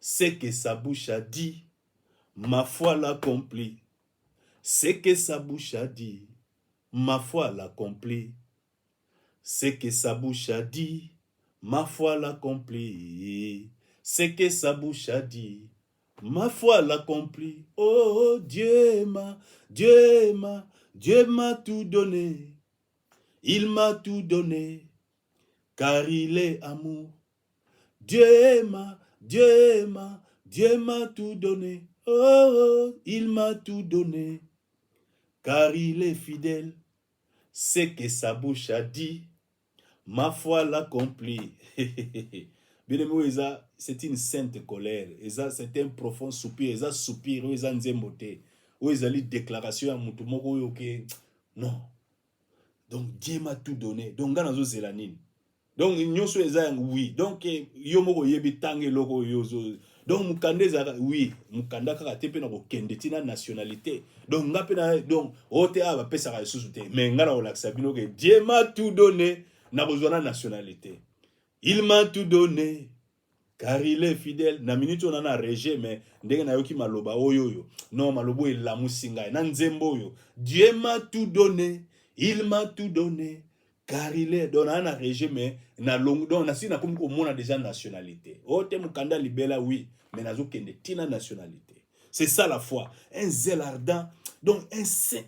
C'est que sa bouche a dit, ma foi l'accomplit. C'est que sa bouche a dit, ma foi l'accomplit. C'est que sa bouche a dit, ma foi l'accomplit. C'est que sa bouche a dit, ma foi l'accomplit. Oh, Dieu m'a tout donné. Il m'a tout donné, car il est amour. Dieu m'a tout donné. Oh, il m'a tout donné, car il est fidèle. C'est que sa bouche a dit, ma foi l'accomplit. Bien aimé, c'est une sainte colère. C'est un profond soupir. Soupir, déclaration à Moutoumoko. Non. Donc Dieu m'a tout donné. Donc Ganazo Zélanine. Donc Nyoso oui. Donc Yomoko Yebi Tange Loko Yozo. Donc Mukande oui. Mukanda Kaka Tepe na Kendetina nationalité. Donc Ngapena donc Otea va pesa ressources. Mais Ngana Olaksabino que Dieu m'a tout donné. N'a besoin de nationalité. Il m'a tout donné, car il est fidèle. Na minute on en a régé, mais ndenge na yoki maloba oyoyo. Non, malobo il la musinga. Na nzembo yo. Dieu m'a tout donné, il m'a tout donné, car il est. Donc on a régé, mais na long. Donc na si na comme au monde a déjà nationalité. Ote mukanda libela oui, mais na zo kende tina nationalité. C'est ça la foi. Un zèle ardent. Donc,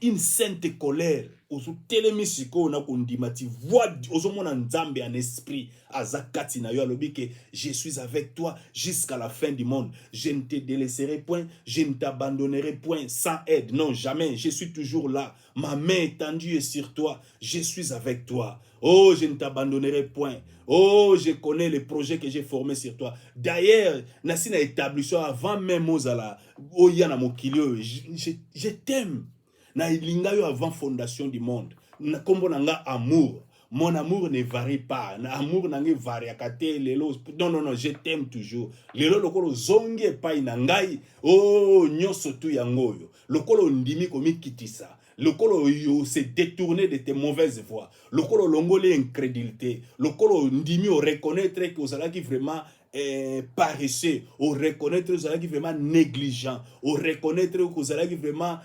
une sainte colère. Osu telemisiko na kundimati. Voix ozomona nzambe en esprit. Azakati na yo alobi que je suis avec toi jusqu'à la fin du monde. Je ne te délaisserai point. Je ne t'abandonnerai point sans aide. Non, jamais. Je suis toujours là. Ma main étendue est sur toi. Je suis avec toi. Oh, je ne t'abandonnerai point. Oh, je connais les projets que j'ai formés sur toi. D'ailleurs, Nassi n'a établi avant même Ozala. Oh, yana mokilio. Je t'aime. Na ilingayo avant fondation du monde. Na kombo nanga amour. Mon amour ne varie pas. Na amour nange varie akate lelo. Non, non, non, je t'aime toujours. Lelo lokolo zonge pa inangai. Oh, nyoso tu yangoyo. Lokolo ndimi komi kitisa. Le kolo yo s'est détourné de tes mauvaises voies. Le kolo longolé incrédulité. Le kolo ndimi au reconnaître que vous allez vraiment paresseux. Au reconnaître que vous allez vraiment négligent. Au reconnaître que vous allez vraiment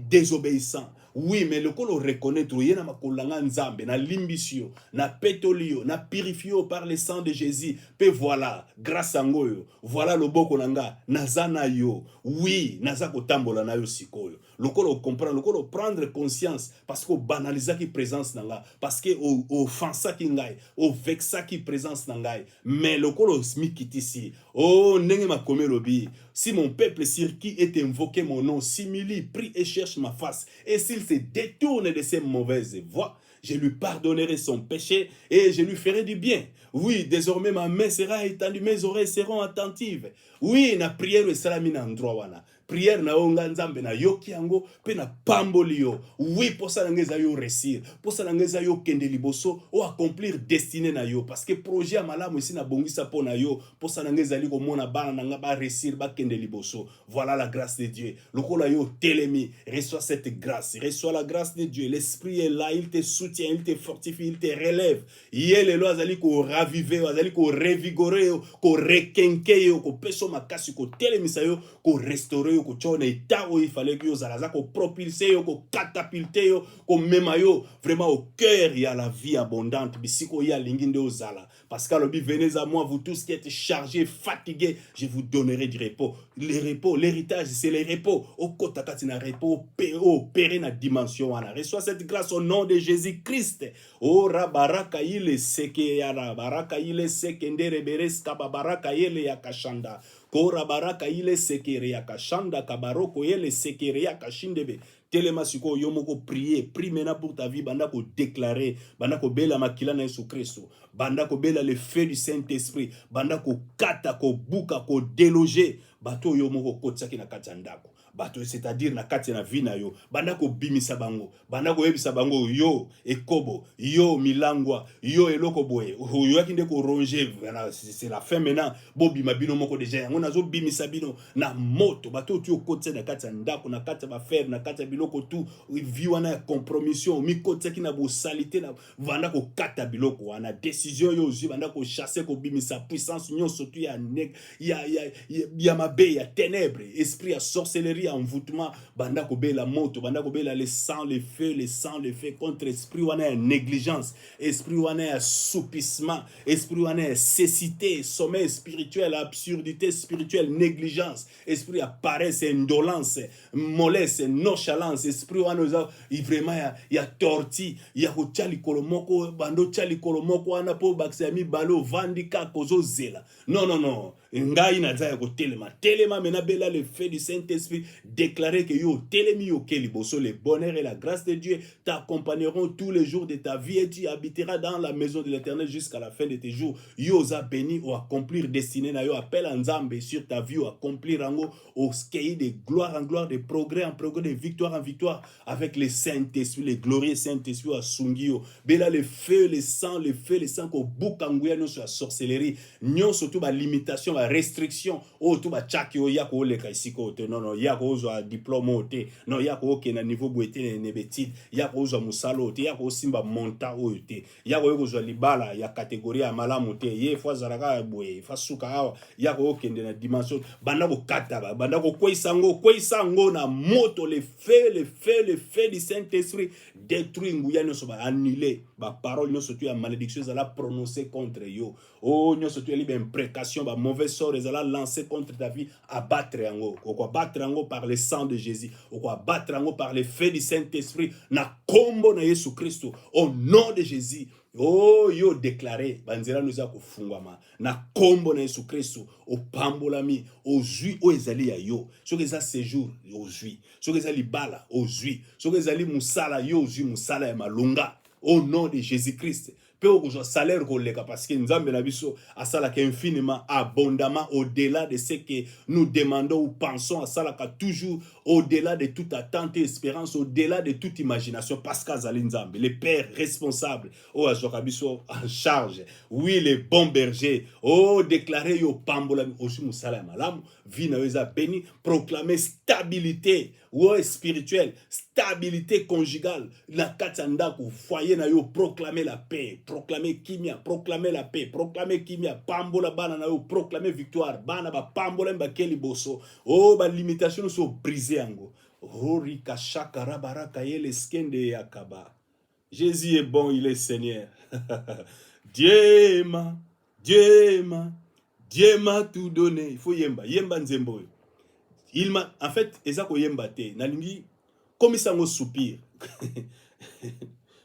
désobéissant. Oui, mais le kolo reconnaître yena makolanga nzambe na limbisio na petolio na purifio par le sang de Jésus. Pe voilà, grâce à ngoyo, voilà le boko nanga nazana yo. Oui, naza kotambola na yo sikoyo. Le kolo comprendre, le kolo prendre conscience parce que banalisa qui présence nanga, parce que offensa qui ngai, o vexa qui présence nangai. Mais le kolo smikitisi. Oh, nenge makome lobi. Si mon peuple sur qui est invoqué mon nom s'humilie, prie et cherche ma face, et s'il se détourne de ses mauvaises voies, je lui pardonnerai son péché et je lui ferai du bien. Oui, désormais ma main sera étendue, mes oreilles seront attentives. Oui, na prière sera mina endroit wana. Prière na onga nzambe na yoki yango pe na pamboli yo. Oui, pour ça nangeza yo réussir. Pour ça nangeza yo kende liboso o accomplir destinée na yo parce que projet malamu ici na bongisa po na yo. Pour ça nangeza li ko mona bana nanga ba réussir ba kende liboso. Voilà la grâce de Dieu. Lokola yo telemi, reçois cette grâce. Reçois la grâce de Dieu. L'esprit est là, il te soutient, il te fortifie, il te relève. Yele lo azali ko raviver, azali ko revigorer, ko rekenke yo, ko peso makasi ko telemisa yo, ko restaurer. Il fallait que yo propulser yo, catapulter yo, mema yo vraiment au cœur. Il y a la vie abondante. Bisiko ya linginde ozala. Parce que l'obi venez à moi vous tous qui êtes chargés, fatigués, je vous donnerai du repos. Le repos, l'héritage, c'est le repos. Au kotakati na repos, péré na dimension wana. Reçois cette grâce au nom de Jésus-Christ. Oh rabaraka ile seke ya rabaraka ile sekendere bereska babaraka ile yakashanda. Kora baraka ile sekere yakashanda kabaroko ile sekere yakashindebe. Telema siko yomoko prier, prie maintenant pour ta vie, banda ko déclarer, banda ko bela makila na Yesu Kristo, banda ko bela le feu du Saint-Esprit, banda ko kata ko buka ko déloger, bato yomoko kotsaki na kati ndako. Bato c'est-à-dire na kati na vie na yo, banda ko bimisa bango, banda ko yebisa bango yo ekobo, yo milangwa, yo eloko boye, yo akinde ko ronger, c'est la fin maintenant, bobi mabino moko déjà, on azo bimisa bino na moto, bato tu okotse na kati ndako, na kati ba faire, na kati biloko tout, vie wana compromission, mi kotse ki na bo salité na banda ko kata biloko wana décision yo zi banda ko chasser ko bimisa puissance nyon surtout ya mabe ya ténèbres, esprit ya sorcellerie, envoûtement, banda ko bela moto, banda ko bela le sang, le feu contre esprit wana ya négligence, esprit wana ya soupissement, esprit wana ya cécité, sommeil spirituel, absurdité spirituelle, négligence, esprit ya paresse, indolence, mollesse, nonchalance, esprit wana vraiment ya torti, ya ko tchali kolomoko, bando tchali kolomoko wana po baksami balo vandika kozo zela. Non non non. Ngai na za ko telema mena bela le fait du Saint-Esprit déclarer que yo telemi yo ke liboso, le bonheur et la grâce de Dieu t'accompagneront tous les jours de ta vie et tu habiteras dans la maison de l'Éternel jusqu'à la fin de tes jours. Yo za béni ou accomplir destiné na yo appel en Nzambe sur ta vie ou accomplir ango au skei de gloire en gloire, de progrès en progrès, de victoire en victoire avec le Saint-Esprit, le glorieux Saint-Esprit à sungio. Bela le feu, le sang ko bukanguya no sur la sorcellerie, nyon surtout ba limitation, ba restriction, oh tout ba chaki o yako le kaisiko te non non yako ozo diplôme te non yako ke na niveau boete ne betide yako ozo musalo te yako simba monta o te yako ozo libala ya catégorie malamu te ye fois zaraka boye fasuka awa yako okende na dimension banda ko kata banda ko kweisango na moto le feu du Saint-Esprit détruit nguya no so ba annuler ba parole no so tu ya malédiction za la prononcer contre yo oh no so tu ya libe imprécation ba mauvaise mauvais sort ezala lancé contre ta vie, abattre yango. Oko abattre yango par le sang de Jésus. Oko abattre yango par le feu du Saint-Esprit. Na kombo na Yesu Christo. Au nom de Jésus. Oh, yo déclaré, banzela nous a kufungwama. Na kombo na Yesu Christo. O pambolami. O zui o ezali ya yo. So que ça séjour, o zui. So que ça libala, o zui. So que ça li musala, yo zui musala ya malunga. Au nom de Jésus-Christ. Peu au salaire koleka parce que Nzambe na biso asalaka infiniment abondamment au-delà de ce que nous demandons ou pensons, asalaka toujours au-delà de toute attente et espérance, au-delà de toute imagination parce qu'azali Nzambe, le Père responsable, oh azoka biso en charge. Oui, le bon berger, oh déclarer yo pambola aussi musala malamu, vie na eza béni, proclamer stabilité, ouais spirituelle, stabilité conjugale, la katanda ko foyer na yo proclamer la paix, proclamer kimia, proclamer la paix, proclamer kimia, pambola bana na yo proclamer victoire, bana ba pambola mbakeli boso, oh ba limitation so brisé ango. Oh rika shakara baraka yele skende yakaba. Jésus est bon, il est Seigneur. Dieu m'a tout donné. Il faut yemba, yemba nzembo. Il m'a, en fait, ezako yemba te. Nalingi, comme ça ngo soupir.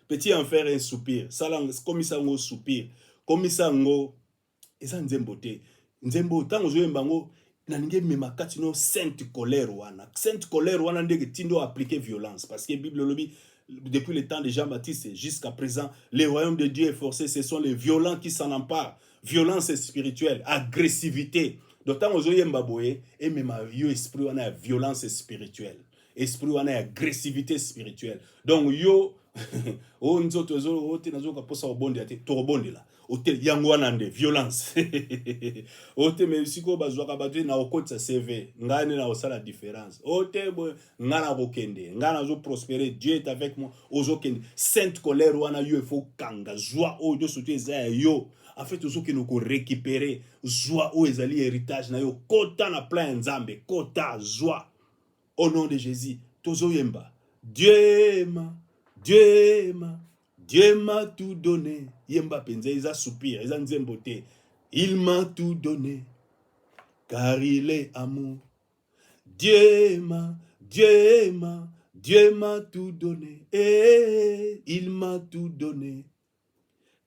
Petit en faire un soupir. Salang, comme ça ngo soupir. Comme ça ngo, eza nzembo te. Nzembo, tango zo yemba ngo, nalingi mema katino sainte colère wana. Sainte colère wana ndenge tindo appliquer violence. Parce que la Bible lobby, depuis le temps de Jean-Baptiste jusqu'à présent, le royaume de Dieu est forcé. Ce sont les violents qui s'en emparent. Violence spirituelle, agressivité. D'autant que yemba boye, et même yo esprit on a violence spirituelle. Esprit on a agressivité spirituelle. Donc yo, o nzoto zo o te nazo ka posa obondi ate to obondi la. O te yango nande violence. O te me siko bazwa ka batwe na okotsa CV, ngane na osala différence. O te bo ngana bokende, ngana zo prospérer, Dieu est avec moi. Ozo kende, sainte colère wana yo faut kanga joie o yo soutien za yo. En fait, tout ce qui nous récupérer, joie ou ezali héritage na yo, kota na plein nzambe, kota joie. Au nom de Jésus, tozo yemba. Dieu m'a tout donné. Yemba penza isa soupir, isa nzembote. Il m'a tout donné, car il est amour. Dieu m'a tout donné. Et il m'a tout donné,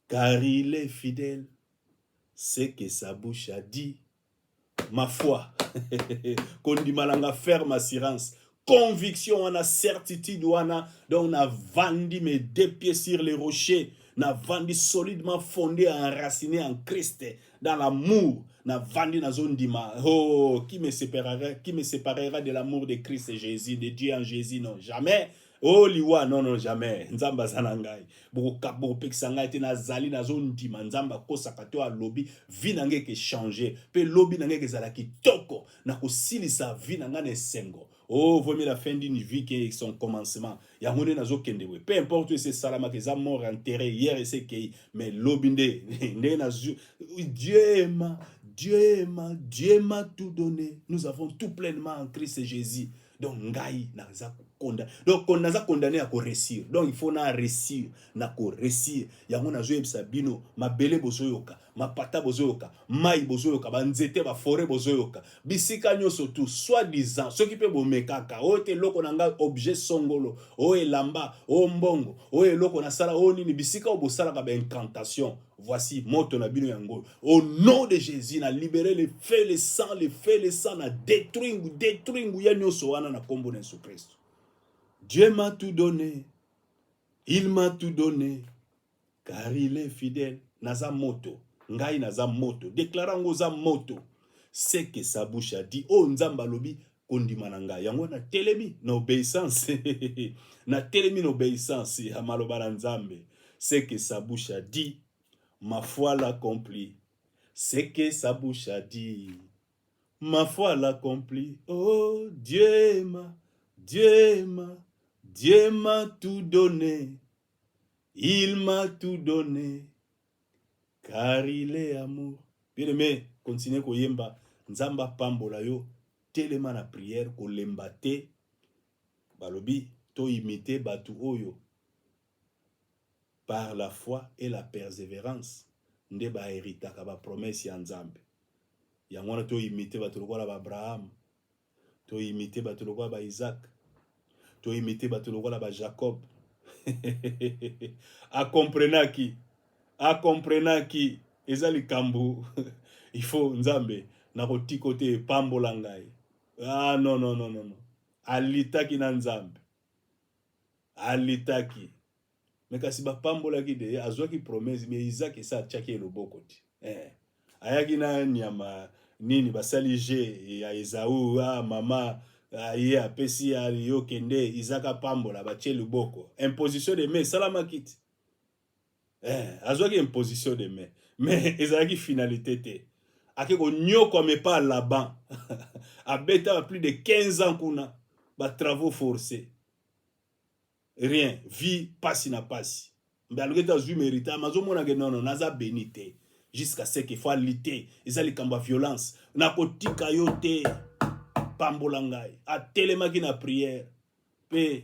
car il est fidèle. C'est que sa bouche a dit, ma foi, kondimalanga ferme assurance, conviction, on a certitude, on a vendu mes deux pieds sur les rochers, on a vendu solidement fondé, enraciné en Christ, dans l'amour, on a vendu dans zone d'ima. Oh, qui me séparera de l'amour de Christ et Jésus, de Dieu en Jésus, non, jamais. Oh liwa non jamais nzamba zanangai boko pekisanga ete na zali na zondima nzamba kosaka to a lobby vie nange ke changer pe lobby nange ke zala kitoko na kosilisa vie nanga na sengo. Oh vaut mieux la fin d'une vie que son commencement ya ngone nazo kende we peu importe c'est salama que za mort enterré hier et c'est que mais lobby nde na Dieu m'a tout donné. Nous avons tout pleinement en Christ Jésus. Donc ngai naza condamné. Donc on naza condamné à réussir. Donc il faut na réussir, na réussir. Yango na zo yebisa bino, ma bele bozoyoka, ma pata bozoyoka, mai bozoyoka, ba nzete ba forêt bozoyoka. Bisika nyoso tout soi-disant, ce qui peut bomekaka, o te loko nanga objet songolo, o elamba, o mbongo, o eloko na sala o nini bisika o bosala ka ba incantation. Voici moto na bino yango. Au nom de Jésus, na libérer les faits, les sangs, na détruire ya nyoso wana na kombo na Jésus Christ. Dieu m'a tout donné. Il m'a tout donné. Car il est fidèle. Naza moto. Ngai naza moto. Déclarant za moto. C'est que sa bouche a dit. Oh nzamba lobi. Kondima na ngai. Yango na telemi. Na obéissance. Na telemi na obéissance. Amaloba na nzambe. C'est que sa bouche a dit. Ma foi l'accomplit. C'est que sa bouche a dit. Ma foi l'accomplit. Oh, Dieu m'a tout donné. Il m'a tout donné. Car il est amour. Bien aimé, continuez koyemba. Nzamba pambola yo. Telema na prière ko lemba te. Balobi, to imite batu oyo. Par la foi et la persévérance, nde ba héritaka ba promesse ya Nzambe. yango wana to imite bato lokola ba Abraham, to imite bato lokola ba Isaac, to imite bato lokola ba Jacob. Akomprenaki eza likambo il faut nzambe na kotiko te pambola ngai. Ah non non non non non, alitaki na nzambe, alitaki me kasi bapambolaki de azwaki promesse me Isaac esa atiaki loboko te. Ayaki na nyama nini basali je ya Esaú, mama ye apesi ya yo kende Isaac apambola batie loboko, imposition de main salamaki te. Azwaki imposition de main mais ezalaki finalité te. Ake ko nyoko me pas Laban. Abeta plus de 15 ans kuna ba travaux forcés. Rien, vie passe na passe. Mais alors que tu mérité, mazo mona que non non naza bénité jusqu'à ce qu'il faut lutter, ezali kamba violence. Na kotika yo te pambolangai. A telemaki na prière. Pe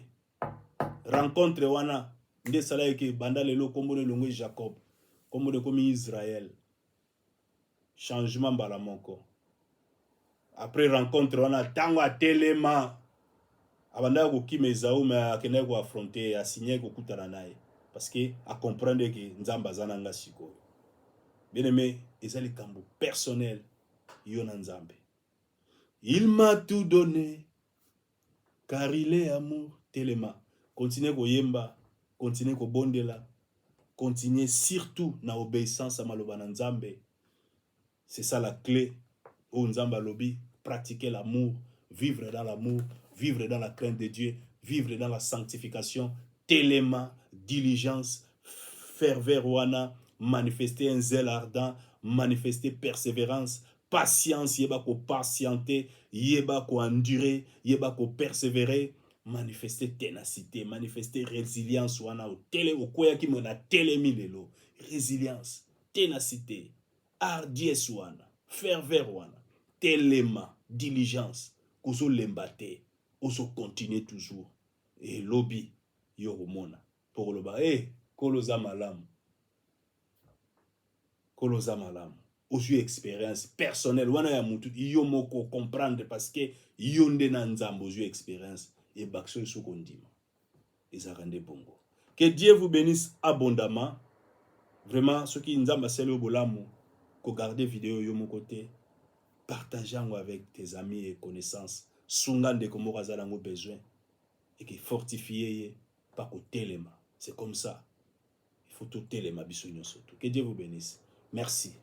rencontre wana nde sala ke banda lelo kombo le longo Jacob, kombo de komi Israël. Changement mbala moko. Après rencontre wana tango a telema abanda ko kime Esaú mais akene ko affronter a signer ko kutana naye parce que a comprendre que nzamba zananga siko. Bien aimé, ezali kambo personnel yo na nzambe. Il m'a tout donné car il est amour. Telema continuez ko yemba, continuez ko bondela, continuez surtout na obéissance à maloba na nzambe. C'est ça la clé. Au nzamba lobi, pratiquer l'amour, vivre dans l'amour, vivre dans la crainte de Dieu, vivre dans la sanctification, téléma, diligence, ferveur wana, manifester un zèle ardent, manifester persévérance, patience, yeba ko patienter, yeba ko endurer, yeba ko persévérer, manifester ténacité, manifester résilience wana au télé au koya ki mona télémi lelo, résilience, ténacité, hardiesse wana, ferveur wana, téléma, diligence, kozo lembate, ozo continuer toujours. Et lobby, yoromona, pour le bas, koloza malam, koloza malam. Ozu expérience personnelle, wana ya mutu, yo moko comprendre parce que yonde na nzambo ozu expérience, et bakso sou kondima. Et ça rende bongo. Que Dieu vous bénisse abondamment. Vraiment, ceux qui nzamba selo bolamu, ko garder vidéo yo mon côté, partagez avec tes amis et connaissances. Sungande comme razalango besoin. Et qui fortifier par côté téléma. C'est comme ça. Il faut tout téléma bisogno surtout. Que Dieu vous bénisse. Merci.